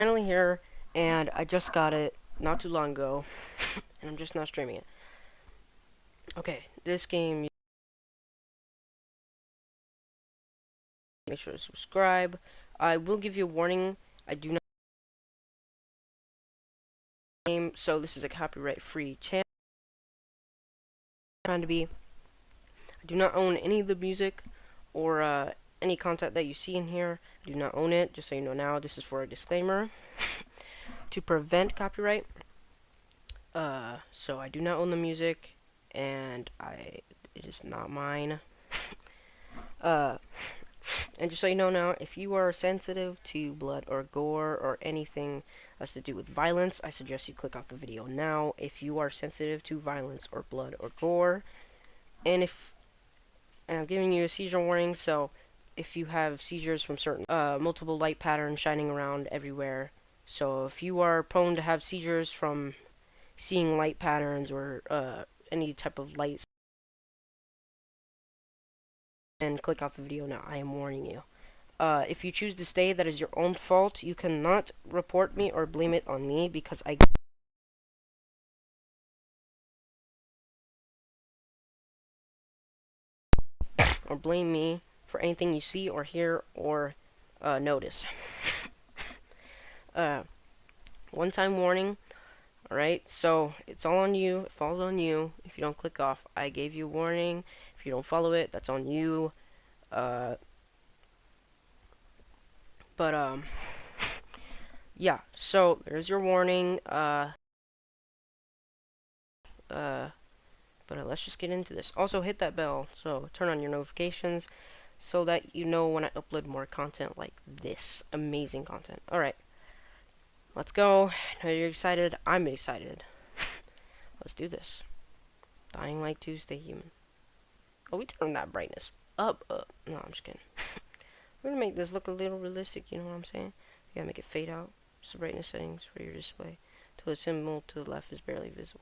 Finally here, and I just got it not too long ago, and I'm just now streaming it. Okay, this game, make sure to subscribe. I will give you a warning. I do not game, so this is a copyright-free channel. Trying to be. I do not own any of the music or any content that you see in here. I do not own it. Just so you know now, this is for a disclaimer to prevent copyright. So I do not own the music, and it is not mine. Uh, And just so you know now, if you are sensitive to blood or gore or anything that's to do with violence, I suggest you click off the video now. If you are sensitive to violence or blood or gore, and I'm giving you a seizure warning, so if you have seizures from certain multiple light patterns shining around everywhere, so if you are prone to have seizures from seeing light patterns or any type of light, then click off the video now. I am warning you. If you choose to stay, that is your own fault. You cannot report me or blame it on me because I or blame me for anything you see or hear or notice. Uh, One-time warning. All right, so it's all on you. It falls on you if you don't click off. I gave you a warning. If you don't follow it, that's on you. Uh, but yeah. So there's your warning. Uh, But let's just get into this. Also, hit that bell, so turn on your notifications so that you know when I upload more content like this. Amazing content. Alright, let's go. I know you're excited. I'm excited. Let's do this. Dying Light 2, stay human. Oh, we turned that brightness up. No, I'm just kidding. We're gonna make this look a little realistic, you know what I'm saying? You gotta make it fade out. Just the brightness settings for your display. Till the symbol to the left is barely visible.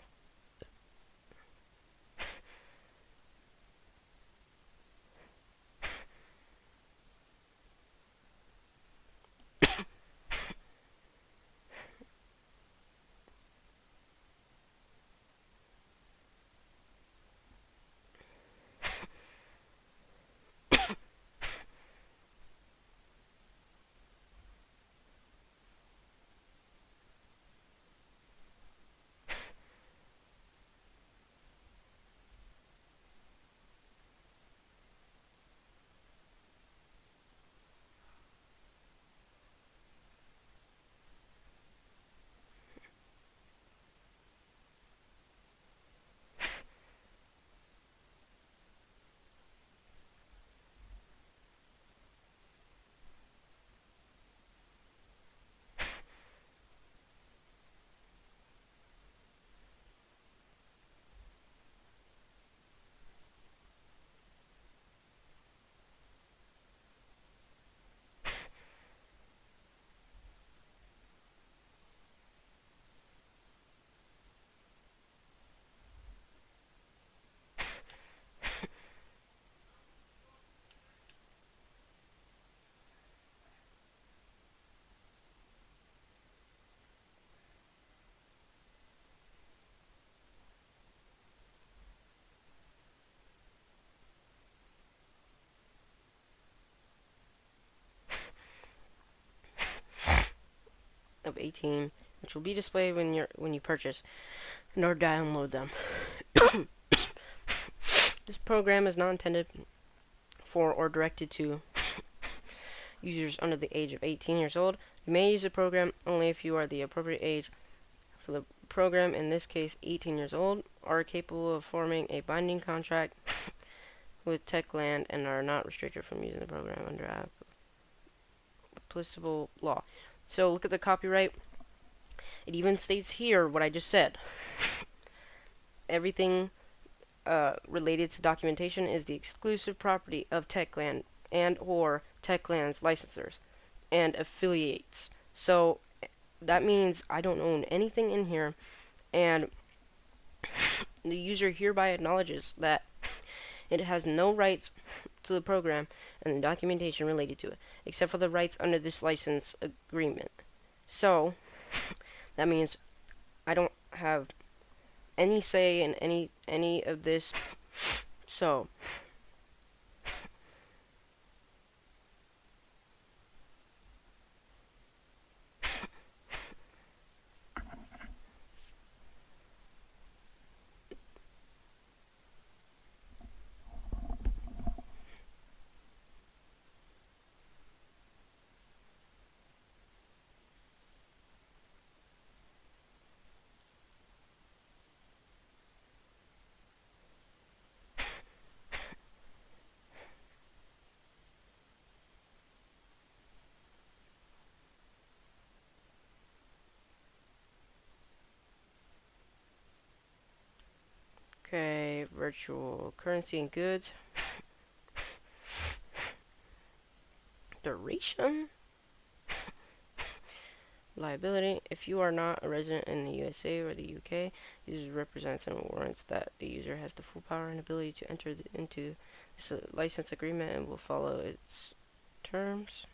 Of 18, which will be displayed when you purchase nor download them. This program is not intended for or directed to users under the age of 18 years old. You may use the program only if you are the appropriate age for the program, in this case 18 years old, are capable of forming a binding contract with Techland and are not restricted from using the program under applicable law. So look at the copyright. It even states here what I just said. Everything related to documentation is the exclusive property of Techland and or Techland's licensors and affiliates. So that means I don't own anything in here, and the user hereby acknowledges that it has no rights to the program and the documentation related to it, except for the rights under this license agreement. So that means I don't have any say in any of this. So okay, virtual currency and goods. Duration? Liability. If you are not a resident in the USA or the UK, user represents and warrants that the user has the full power and ability to enter into this license agreement and will follow its terms.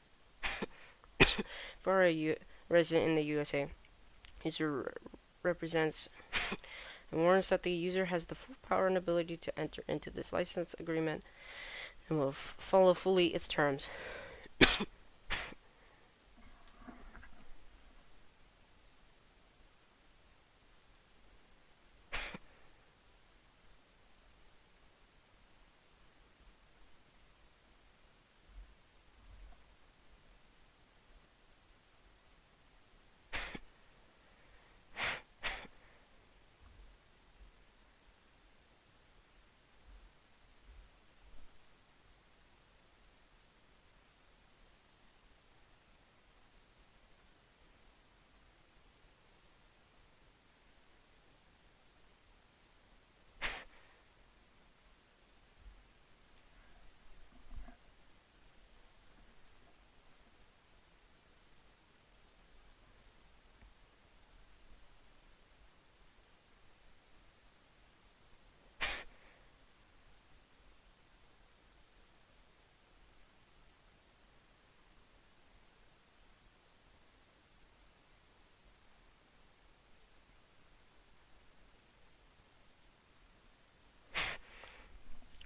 For a resident in the USA, user represents and warrants that the user has the full power and ability to enter into this license agreement and will follow fully its terms.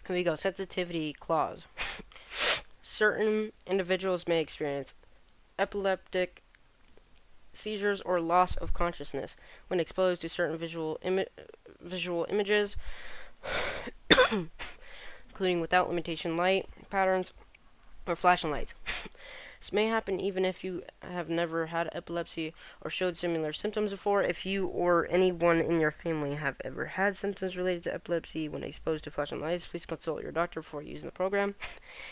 Here we go. Sensitivity clause. Certain individuals may experience epileptic seizures or loss of consciousness when exposed to certain visual images, including without limitation light patterns or flashing lights. This may happen even if you have never had epilepsy or showed similar symptoms before. If you or anyone in your family have ever had symptoms related to epilepsy when exposed to flashing lights, please consult your doctor before using the program.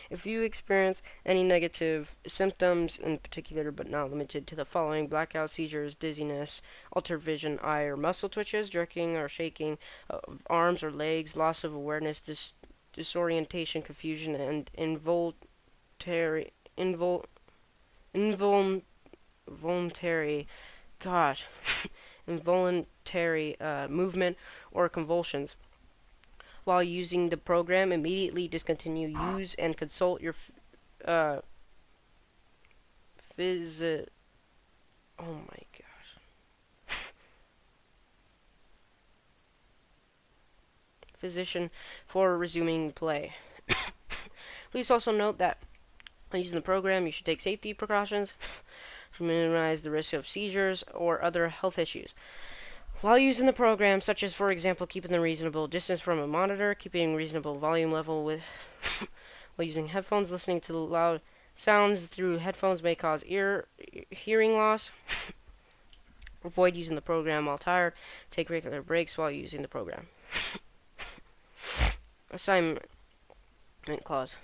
If you experience any negative symptoms, in particular but not limited to the following: blackout, seizures, dizziness, altered vision, eye or muscle twitches, jerking or shaking of arms or legs, loss of awareness, disorientation, confusion, and involuntary involuntary gosh involuntary movement or convulsions while using the program, immediately discontinue use and consult your uh phys oh my gosh physician for resuming play. Please also note that when using the program, you should take safety precautions to minimize the risk of seizures or other health issues while using the program, such as, for example, keeping the reasonable distance from a monitor, keeping reasonable volume level with while using headphones. Listening to loud sounds through headphones may cause hearing loss. Avoid using the program while tired. Take regular breaks while using the program. Assignment clause.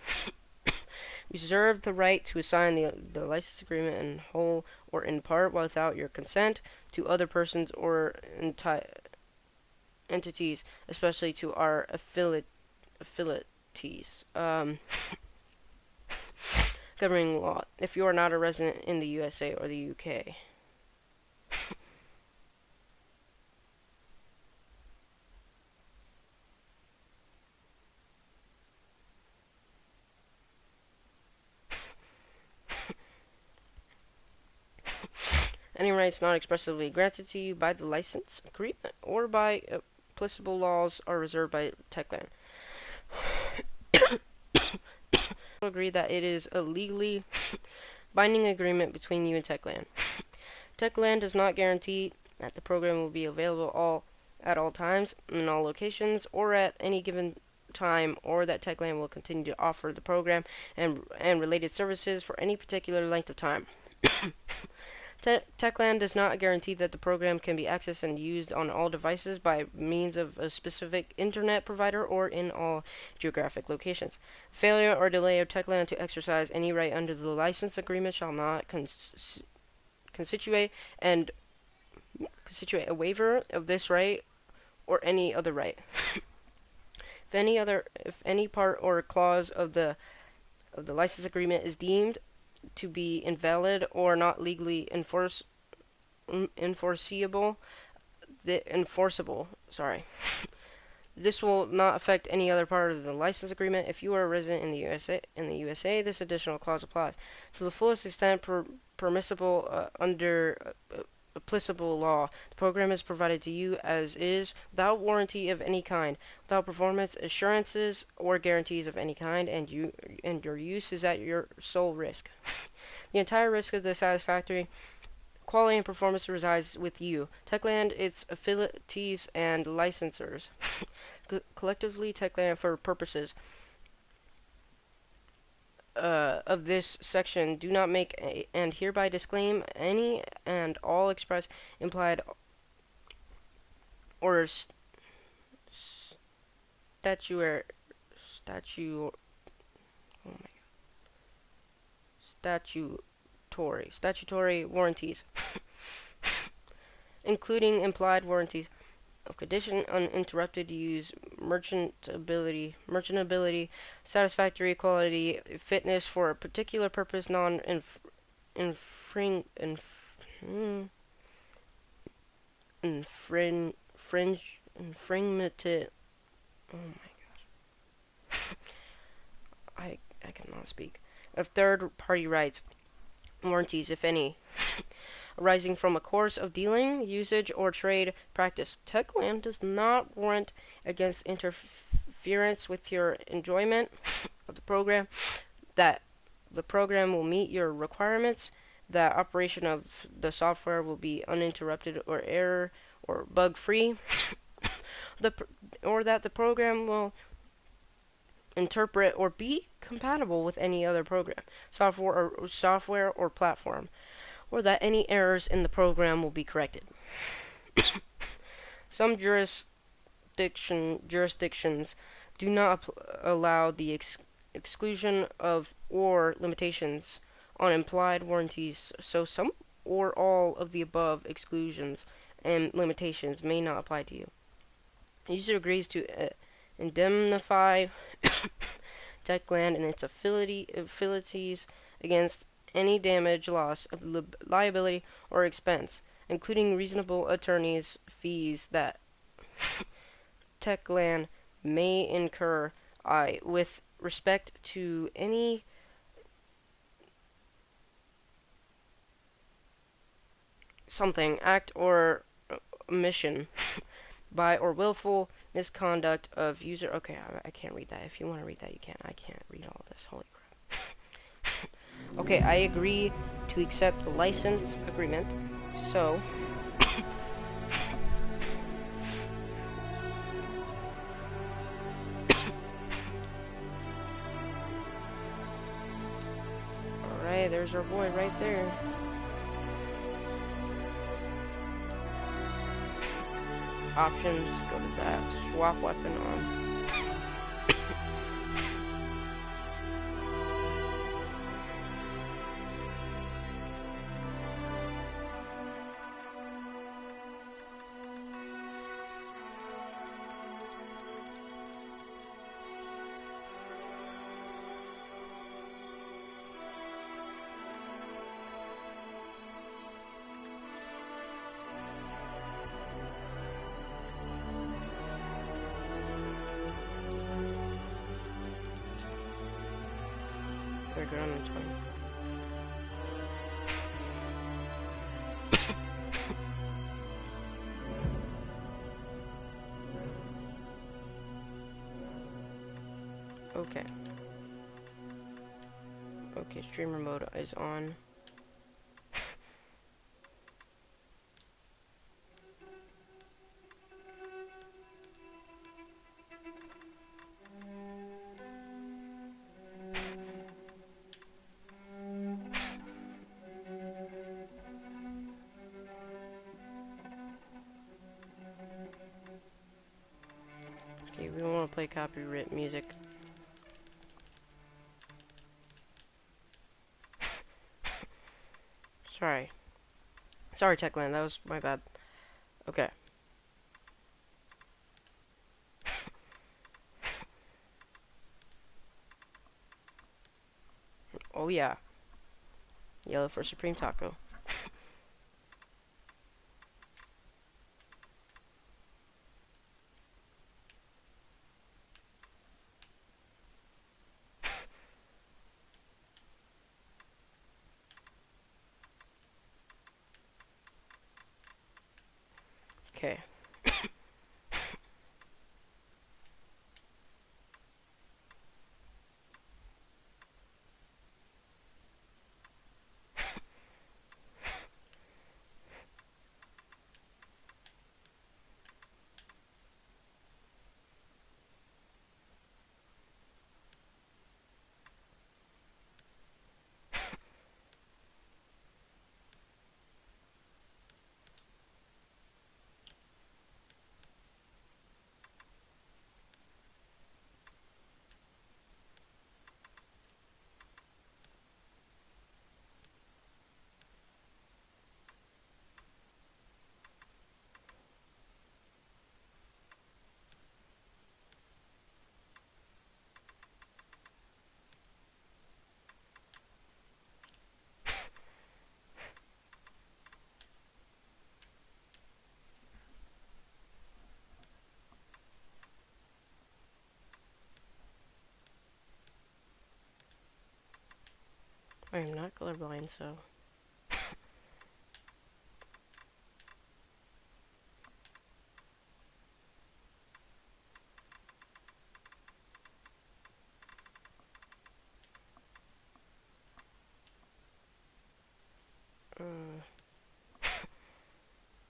Reserve the right to assign the license agreement in whole or in part without your consent to other persons or entities, especially to our affiliates. Governing law. If you are not a resident in the USA or the UK. Any recording rights not expressly granted to you by the license agreement or by applicable laws are reserved by Techland. Agree that it is a legally binding agreement between you and Techland. Techland does not guarantee that the program will be available at all times, in all locations, or at any given time, or that Techland will continue to offer the program and related services for any particular length of time. Techland does not guarantee that the program can be accessed and used on all devices by means of a specific internet provider or in all geographic locations. Failure or delay of Techland to exercise any right under the license agreement shall not constitute a waiver of this right or any other right. If any part or clause of the license agreement is deemed to be invalid or not legally enforceable, this will not affect any other part of the license agreement. If you are a resident in the USA, this additional clause applies to the fullest extent permissible under applicable law. The program is provided to you as is, without warranty of any kind, without performance assurances or guarantees of any kind, and your use is at your sole risk. The entire risk of the satisfactory quality and performance resides with you, Techland, its affiliates, and licensors. Collectively, Techland, for purposes of this section, do not make and hereby disclaim any and all express, implied, or statutory warranties, including implied warranties of condition, uninterrupted use, merchantability, satisfactory quality, fitness for a particular purpose, infringement, oh my gosh, I cannot speak, of third-party rights, warranties, if any, arising from a course of dealing, usage, or trade practice. Techland does not warrant against interference with your enjoyment of the program, that the program will meet your requirements, that operation of the software will be uninterrupted or error or bug-free, or that the program will interpret or be compatible with any other program, software or platform, or that any errors in the program will be corrected. Some jurisdictions do not allow the exclusion of or limitations on implied warranties, so some or all of the above exclusions and limitations may not apply to you. The user agrees to indemnify Techland and its affiliates against any damage, loss of liability, or expense, including reasonable attorney's fees that Techland may incur with respect to any act or omission by or willful misconduct of user. Okay, I can't read that. If you want to read that, you can. I can't read all this. Holy crap. Okay, I agree to accept the license agreement. So, alright, there's our boy right there. Options, go to that, swap weapon on. Okay. Okay, streamer mode is on. Okay, we don't want to play copyright music. Sorry. Sorry, Techland, that was my bad. Okay. Oh yeah. Yellow for Supreme Taco. Okay. I am not colorblind, so.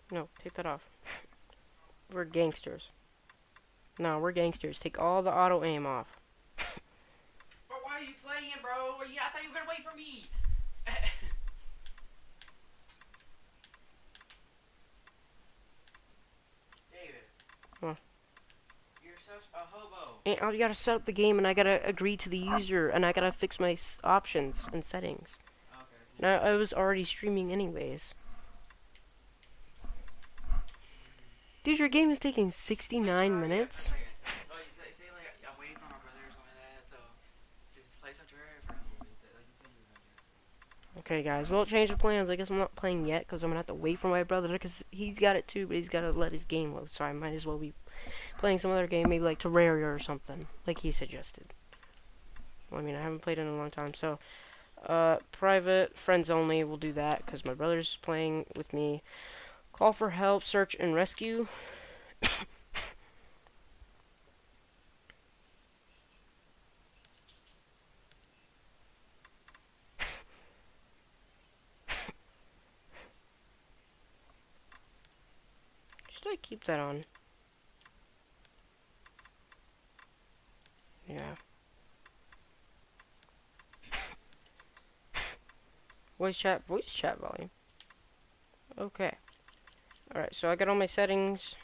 No, take that off. We're gangsters. No, we're gangsters. Take all the auto aim off. But why are you playing, bro? I thought you were gonna wait for me. David. What? You're such a hobo. And I gotta set up the game, and I gotta agree to the user, and I gotta fix my options and settings. Okay, so Now, I was already streaming anyways. Dude, your game is taking 69 minutes? Oh, you say like I'm waiting for my brother or something like that, so just play some Terraria for him. Like you said you were gonna do. Okay, guys, well, change the plans. I guess I'm not playing yet, because I'm gonna have to wait for my brother, because he's got it too, but he's gotta let his game load, so I might as well be playing some other game, maybe like Terraria or something, like he suggested. Well, I mean, I haven't played in a long time, so, private, friends only, we'll do that, because my brother's playing with me. Call for help, search, and rescue. Should I keep that on? Yeah. Voice chat volume. Okay. Alright, so I got all my settings.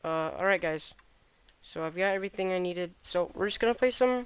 Alright guys. So I've got everything I needed. So we're just gonna play some